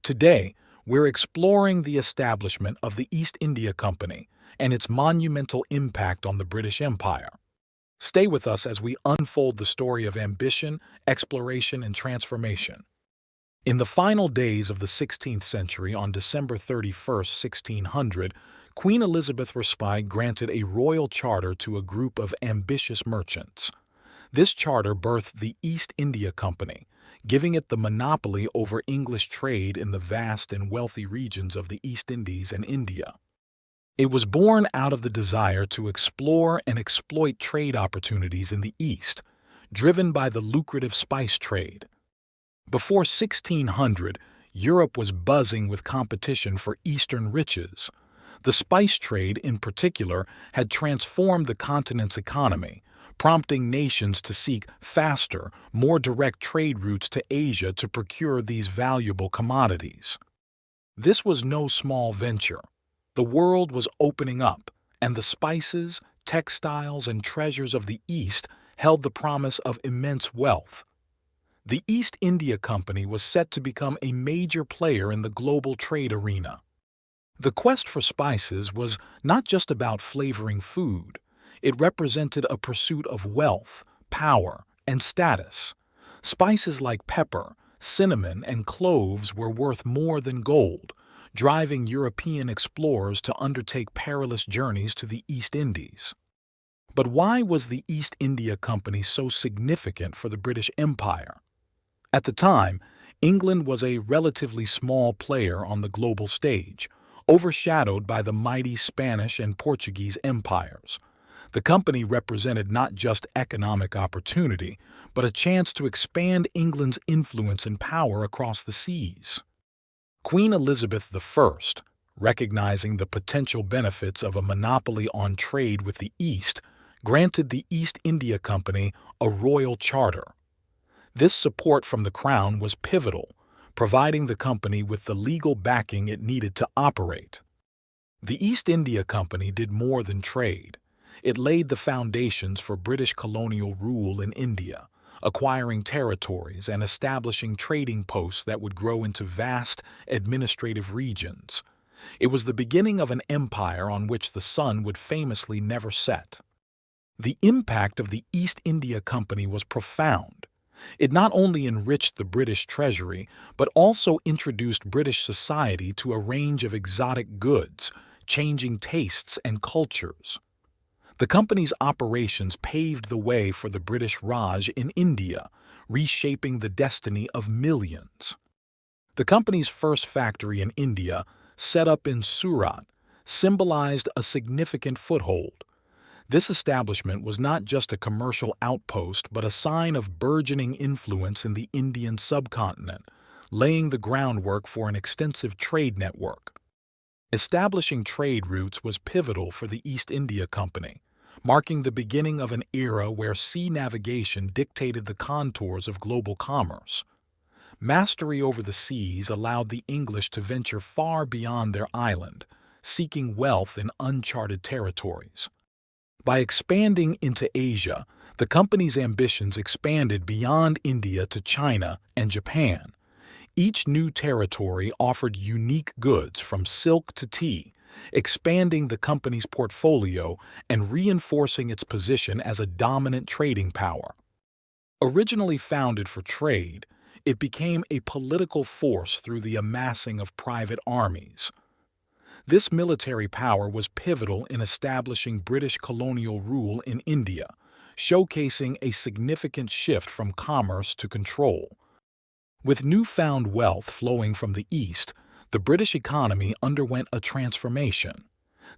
Today, we're exploring the establishment of the East India Company and its monumental impact on the British Empire. Stay with us as we unfold the story of ambition, exploration, and transformation. In the final days of the 16th century, on December 31st, 1600, Queen Elizabeth I granted a royal charter to a group of ambitious merchants. This charter birthed the East India Company, giving it the monopoly over English trade in the vast and wealthy regions of the East Indies and India. It was born out of the desire to explore and exploit trade opportunities in the East, driven by the lucrative spice trade. Before 1600, Europe was buzzing with competition for Eastern riches. The spice trade, in particular, had transformed the continent's economy, prompting nations to seek faster, more direct trade routes to Asia to procure these valuable commodities. This was no small venture. The world was opening up, and the spices, textiles, and treasures of the East held the promise of immense wealth. The East India Company was set to become a major player in the global trade arena. The quest for spices was not just about flavoring food. It represented a pursuit of wealth, power, and status. Spices like pepper, cinnamon, and cloves were worth more than gold, driving European explorers to undertake perilous journeys to the East Indies. But why was the East India Company so significant for the British Empire? At the time, England was a relatively small player on the global stage, overshadowed by the mighty Spanish and Portuguese empires. The company represented not just economic opportunity, but a chance to expand England's influence and power across the seas. Queen Elizabeth I, recognizing the potential benefits of a monopoly on trade with the East, granted the East India Company a royal charter. This support from the Crown was pivotal, providing the company with the legal backing it needed to operate. The East India Company did more than trade. It laid the foundations for British colonial rule in India, acquiring territories and establishing trading posts that would grow into vast administrative regions. It was the beginning of an empire on which the sun would famously never set. The impact of the East India Company was profound. It not only enriched the British treasury, but also introduced British society to a range of exotic goods, changing tastes and cultures. The company's operations paved the way for the British Raj in India, reshaping the destiny of millions. The company's first factory in India, set up in Surat, symbolized a significant foothold. This establishment was not just a commercial outpost but a sign of burgeoning influence in the Indian subcontinent, laying the groundwork for an extensive trade network. Establishing trade routes was pivotal for the East India Company, marking the beginning of an era where sea navigation dictated the contours of global commerce. Mastery over the seas allowed the English to venture far beyond their island, seeking wealth in uncharted territories. By expanding into Asia, the company's ambitions expanded beyond India to China and Japan. Each new territory offered unique goods from silk to tea, expanding the company's portfolio and reinforcing its position as a dominant trading power. Originally founded for trade, it became a political force through the amassing of private armies. This military power was pivotal in establishing British colonial rule in India, showcasing a significant shift from commerce to control. With newfound wealth flowing from the East, the British economy underwent a transformation.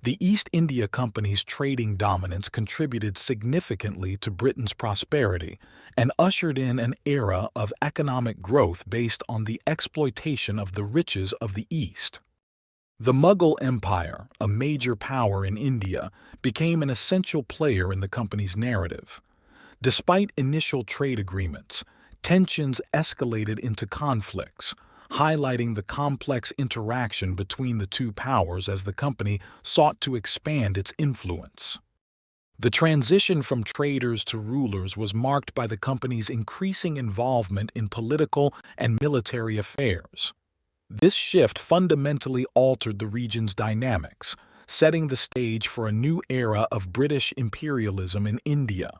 The East India Company's trading dominance contributed significantly to Britain's prosperity and ushered in an era of economic growth based on the exploitation of the riches of the East. The Mughal Empire, a major power in India, became an essential player in the company's narrative. Despite initial trade agreements, tensions escalated into conflicts, highlighting the complex interaction between the two powers as the company sought to expand its influence. The transition from traders to rulers was marked by the company's increasing involvement in political and military affairs. This shift fundamentally altered the region's dynamics, setting the stage for a new era of British imperialism in India.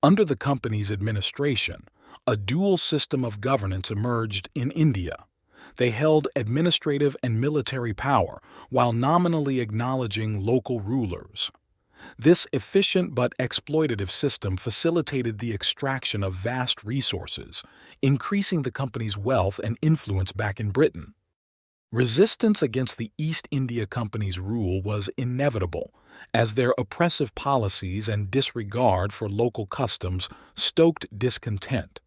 Under the company's administration, a dual system of governance emerged in India. They held administrative and military power while nominally acknowledging local rulers. This efficient but exploitative system facilitated the extraction of vast resources, increasing the company's wealth and influence back in Britain. Resistance against the East India Company's rule was inevitable, as their oppressive policies and disregard for local customs stoked discontent.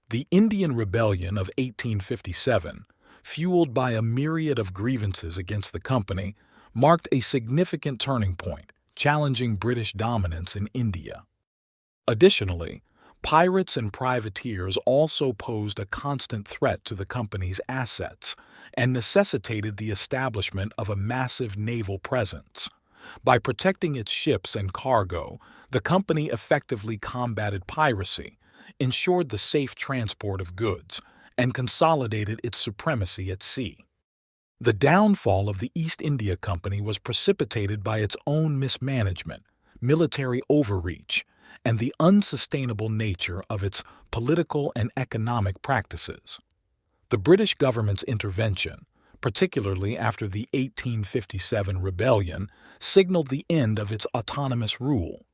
The Indian Rebellion of 1857, fueled by a myriad of grievances against the company, marked a significant turning point, challenging British dominance in India. Additionally, pirates and privateers also posed a constant threat to the company's assets and necessitated the establishment of a massive naval presence. By protecting its ships and cargo, the company effectively combated piracy, ensured the safe transport of goods, and consolidated its supremacy at sea. The downfall of the East India Company was precipitated by its own mismanagement, military overreach, and the unsustainable nature of its political and economic practices. The British government's intervention, particularly after the 1857 rebellion, signaled the end of its autonomous rule.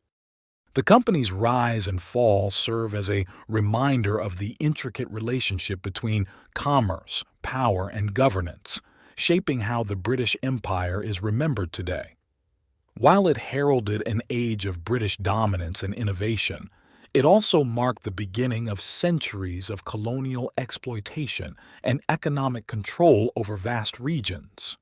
The company's rise and fall serve as a reminder of the intricate relationship between commerce, power, and governance, shaping how the British Empire is remembered today. While it heralded an age of British dominance and innovation, it also marked the beginning of centuries of colonial exploitation and economic control over vast regions.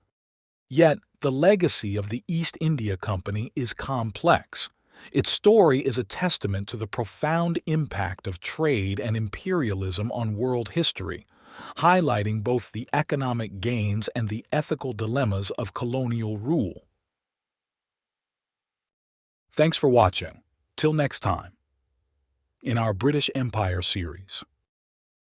Yet, the legacy of the East India Company is complex. Its story is a testament to the profound impact of trade and imperialism on world history, highlighting both the economic gains and the ethical dilemmas of colonial rule. Thanks for watching. Till next time, in our British Empire series.